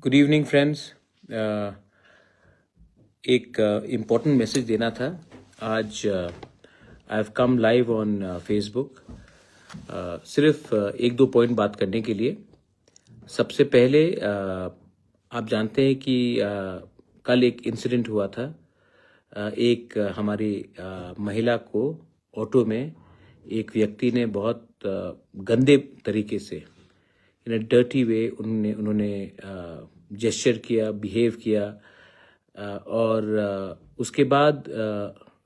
Good evening friends. एक important message देना था। आज I have come live on Facebook सिर्फ एक दो पॉइंट बात करने के लिए। सबसे पहले आप जानते हैं कि कल एक इंसिडेंट हुआ था। एक हमारी महिला को ऑटो में एक व्यक्ति ने बहुत गंदे तरीके से इन अ डर्टी वे उन्होंने जेस्चर किया, बिहेव किया और उसके बाद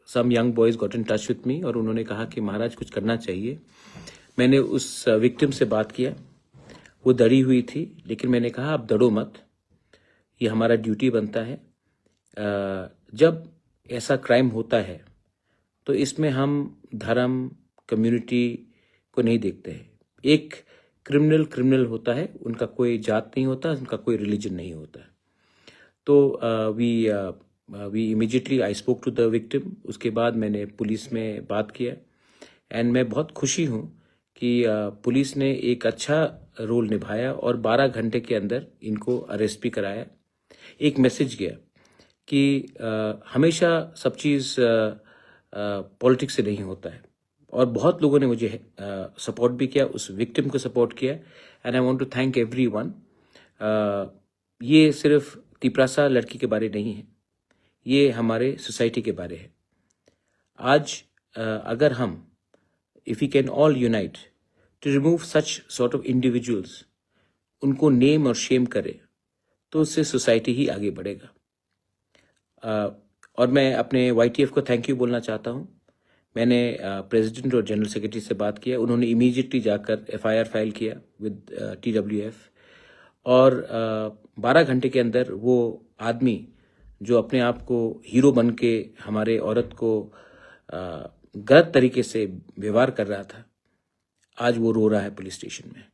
some young boys got in touch with me और उन्होंने कहा कि महाराज कुछ करना चाहिए। मैंने उस विक्टिम से बात किया। वो डरी हुई थी, लेकिन मैंने कहा आप डरो मत, ये हमारा ड्यूटी बनता है। जब ऐसा क्राइम होता है तो इसमें हम धर्म, कम्युनिटी को नहीं देखते हैं। एक क्रिमिनल होता है, उनका कोई जात नहीं होता, उनका कोई रिलीजन नहीं होता। तो we immediately I spoke to the victim. उसके बाद मैंने पुलिस में बात किया एंड मैं बहुत खुशी हूँ कि पुलिस ने एक अच्छा रोल निभाया और 12 घंटे के अंदर इनको अरेस्ट भी कराया। एक मैसेज गया कि हमेशा सब चीज़ पॉलिटिक्स से नहीं होता है और बहुत लोगों ने मुझे सपोर्ट भी किया, उस विक्टिम को सपोर्ट किया and I want to thank everyone. ये सिर्फ तिपरासा लड़की के बारे नहीं है, ये हमारे सोसाइटी के बारे है। आज अगर हम if we can all unite to remove such sort of individuals, उनको नेम और शेम करे, तो उससे सोसाइटी ही आगे बढ़ेगा। और मैं अपने YTF को थैंक यू बोलना चाहता हूँ। मैंने प्रेसिडेंट और जनरल सेक्रेटरी से बात किया, उन्होंने इमीडिएटली जाकर FIR फाइल किया विद TWF और 12 घंटे के अंदर वो आदमी जो अपने आप को हीरो बन के हमारे औरत को गलत तरीके से व्यवहार कर रहा था, आज वो रो रहा है पुलिस स्टेशन में।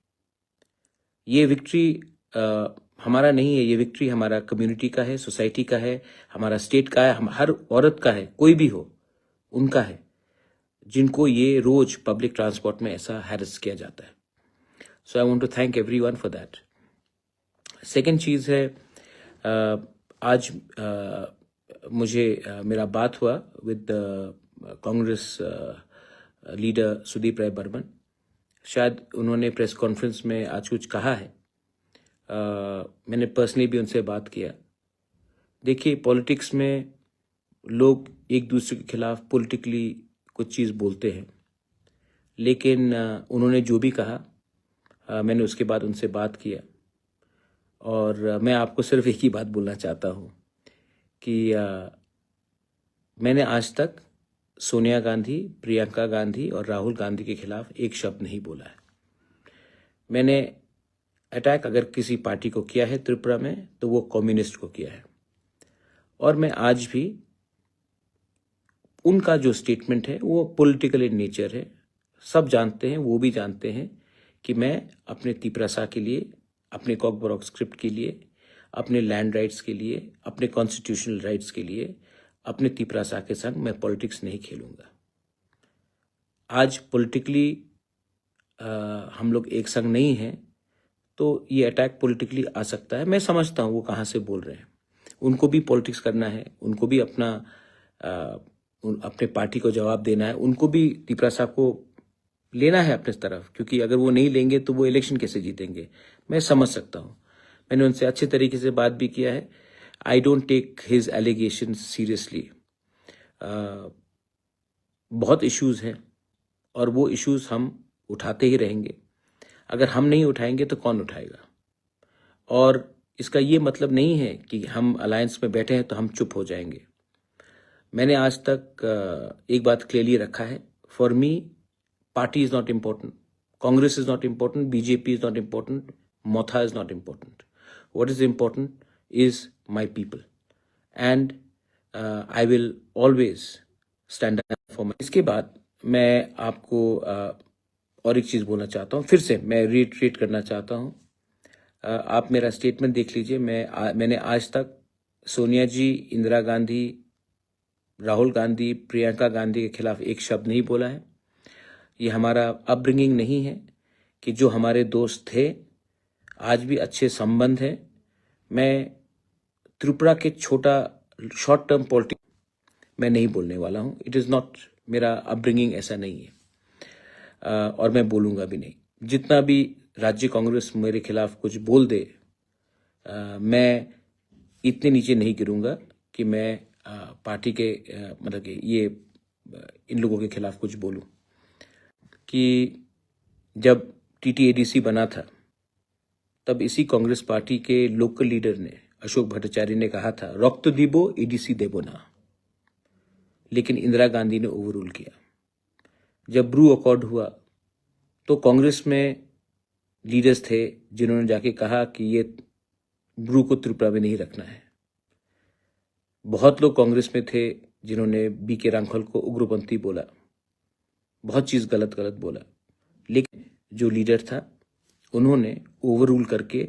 ये विक्ट्री हमारा नहीं है, ये विक्ट्री हमारा कम्युनिटी का है, सोसाइटी का है, हमारा स्टेट का है, हम हर औरत का है, कोई भी हो उनका है, जिनको ये रोज पब्लिक ट्रांसपोर्ट में ऐसा हैरेस किया जाता है। So I want to thank everyone for that. Second चीज़ है, आज मुझे मेरा बात हुआ विद कांग्रेस लीडर सुदीप राय बर्मन। शायद उन्होंने प्रेस कॉन्फ्रेंस में आज कुछ कहा है। मैंने पर्सनली भी उनसे बात किया। देखिए, पॉलिटिक्स में लोग एक दूसरे के खिलाफ पॉलिटिकली कुछ चीज़ बोलते हैं, लेकिन उन्होंने जो भी कहा मैंने उसके बाद उनसे बात किया और मैं आपको सिर्फ एक ही बात बोलना चाहता हूँ कि मैंने आज तक सोनिया गांधी, प्रियंका गांधी और राहुल गांधी के खिलाफ एक शब्द नहीं बोला है। मैंने अटैक अगर किसी पार्टी को किया है त्रिपुरा में तो वो कम्युनिस्ट को किया है और मैं आज भी उनका जो स्टेटमेंट है वो पॉलिटिकल इन नेचर है। सब जानते हैं, वो भी जानते हैं कि मैं अपने तिपरासा के लिए, अपने कॉकबॉरोक स्क्रिप्ट के लिए, अपने लैंड राइट्स के लिए, अपने कॉन्स्टिट्यूशनल राइट्स के लिए, अपने तिपरासा के संग मैं पॉलिटिक्स नहीं खेलूंगा। आज पॉलिटिकली हम लोग एक संग नहीं हैं, तो ये अटैक पॉलिटिकली आ सकता है। मैं समझता हूँ वो कहाँ से बोल रहे हैं, उनको भी पॉलिटिक्स करना है, उनको भी अपने पार्टी को जवाब देना है, उनको भी तिपरासा को लेना है अपने तरफ, क्योंकि अगर वो नहीं लेंगे तो वो इलेक्शन कैसे जीतेंगे। मैं समझ सकता हूँ, मैंने उनसे अच्छे तरीके से बात भी किया है। I don't take his allegation seriously. बहुत इश्यूज हैं और वो इश्यूज हम उठाते ही रहेंगे। अगर हम नहीं उठाएंगे तो कौन उठाएगा? और इसका ये मतलब नहीं है कि हम अलायंस में बैठे हैं तो हम चुप हो जाएंगे। मैंने आज तक एक बात क्लियरली रखा है, for me party is not important, Congress is not important, BJP is not important, Motha is not important. What is important is my people and I will always stand up for my. इसके बाद मैं आपको और एक चीज़ बोलना चाहता हूँ, फिर से मैं रिट्रीट करना चाहता हूँ। आप मेरा स्टेटमेंट देख लीजिए। मैंने आज तक सोनिया जी, इंदिरा गांधी, राहुल गांधी, प्रियंका गांधी के खिलाफ एक शब्द नहीं बोला है। ये हमारा अपब्रिंगिंग नहीं है कि जो हमारे दोस्त थे आज भी अच्छे संबंध हैं। मैं त्रिपुरा के छोटा शॉर्ट टर्म पॉलिटिक्स मैं नहीं बोलने वाला हूँ. इट इज़ नॉट, मेरा अपब्रिंगिंग ऐसा नहीं है. और मैं बोलूँगा भी नहीं. जितना भी राज्य कांग्रेस मेरे खिलाफ कुछ बोल दे, मैं इतने नीचे नहीं गिरूंगा कि मैं पार्टी के मतलब कि ये इन लोगों के खिलाफ कुछ बोलूं. कि जब TTADC बना था तब इसी कांग्रेस पार्टी के लोकल लीडर ने, अशोक भट्टाचार्य ने कहा था, रक्त दीबो ADC देबो ना. लेकिन इंदिरा गांधी ने ओवररूल किया. जब ब्रू अकॉर्ड हुआ तो कांग्रेस में लीडर्स थे जिन्होंने जाके कहा कि ये ब्रू को त्रिपुरा में नहीं रखना है. बहुत लोग कांग्रेस में थे जिन्होंने BK रांखल को उग्रपंथी बोला, बहुत चीज गलत गलत बोला. लेकिन जो लीडर था उन्होंने ओवररूल करके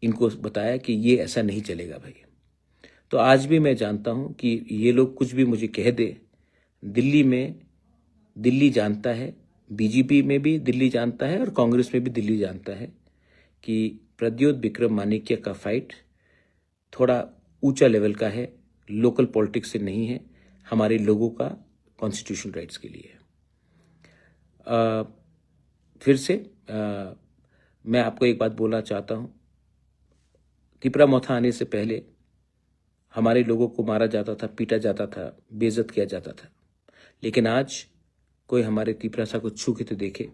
इनको बताया कि ये ऐसा नहीं चलेगा भाई. तो आज भी मैं जानता हूं कि ये लोग कुछ भी मुझे कह दे, दिल्ली में दिल्ली जानता है, BJP में भी दिल्ली जानता है और कांग्रेस में भी दिल्ली जानता है कि प्रद्योत विक्रम मानिक्य का फाइट थोड़ा ऊंचा लेवल का है, लोकल पॉलिटिक्स से नहीं है, हमारे लोगों का कॉन्स्टिट्यूशन राइट्स के लिए है. फिर से मैं आपको एक बात बोलना चाहता हूं. तिपरा मोथा आने से पहले हमारे लोगों को मारा जाता था, पीटा जाता था, बेइज्जत किया जाता था. लेकिन आज कोई हमारे तिपरासा को छू के तो देखे,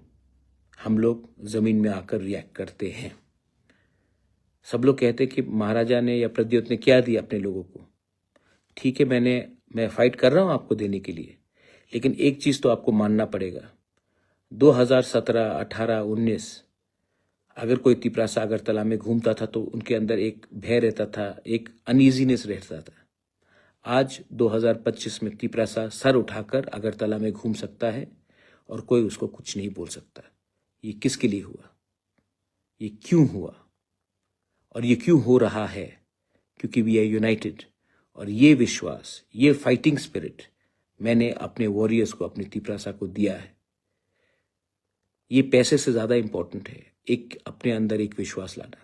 हम लोग जमीन में आकर रिएक्ट करते हैं. सब लोग कहते कि महाराजा ने या प्रद्योत ने क्या दिया अपने लोगों को. ठीक है, मैं फाइट कर रहा हूं आपको देने के लिए, लेकिन एक चीज तो आपको मानना पड़ेगा. 2017, 18, 19 अगर कोई तिपरासा अगरतला में घूमता था तो उनके अंदर एक भय रहता था, एक अनईजीनेस रहता था. आज 2025 में तिपरासा सर उठाकर अगरतला में घूम सकता है और कोई उसको कुछ नहीं बोल सकता. ये किसके लिए हुआ, ये क्यों हुआ और ये क्यों हो रहा है? क्योंकि वी आर यूनाइटेड. और ये विश्वास, ये फाइटिंग स्पिरिट मैंने अपने वॉरियर्स को, अपने तिपरासा को दिया है. ये पैसे से ज्यादा इंपॉर्टेंट है, एक अपने अंदर एक विश्वास लाना.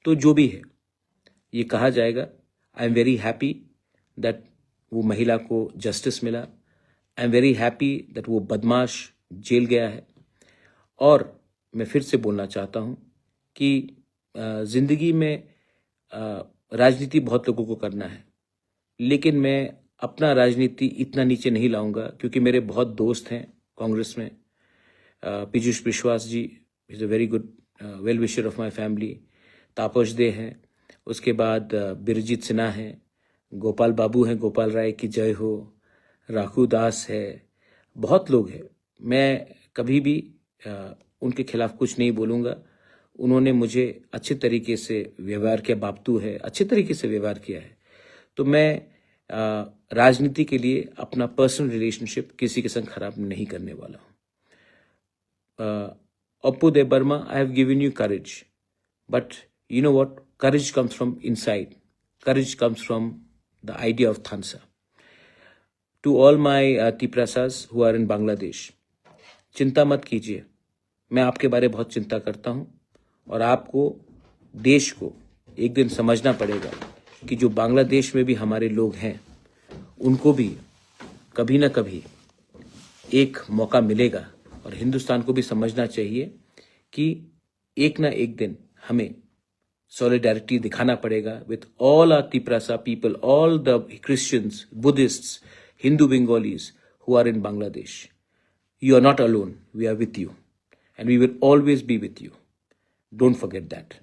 तो जो भी है, ये कहा जाएगा. I am very happy that वो महिला को जस्टिस मिला. I am very happy that वो बदमाश जेल गया है. और मैं फिर से बोलना चाहता हूं कि जिंदगी में राजनीति बहुत लोगों को करना है, लेकिन मैं अपना राजनीति इतना नीचे नहीं लाऊंगा, क्योंकि मेरे बहुत दोस्त हैं कांग्रेस में. Piyush Biswas ji is a very good well wisher of my family. Tapas दे हैं, उसके बाद बिरजीत सिन्हा हैं, गोपाल बाबू हैं, गोपाल राय की जय हो, राखू दास है, बहुत लोग हैं. मैं कभी भी उनके खिलाफ कुछ नहीं बोलूंगा. उन्होंने मुझे अच्छे तरीके से व्यवहार किया, बापतू है, अच्छे तरीके से व्यवहार किया है. तो मैं राजनीति के लिए अपना पर्सनल रिलेशनशिप किसी के संग खराब नहीं करने वाला हूं. Appu Debarma, I have given you courage, but you know what? Courage comes from inside. Courage comes from the idea of Thansa. To all my Tiprasas who are in Bangladesh, चिंता मत कीजिए. मैं आपके बारे बहुत चिंता करता हूं और आपको, देश को एक दिन समझना पड़ेगा कि जो बांग्लादेश में भी हमारे लोग हैं, उनको भी कभी ना कभी एक मौका मिलेगा. और हिंदुस्तान को भी समझना चाहिए कि एक ना एक दिन हमें सॉलिडारिटी दिखाना पड़ेगा with all our Tiprasa people, all the Christians, Buddhists, Hindu Bengalis who are in Bangladesh. You are not alone. We are with you. And we will always be with you. Don't forget that.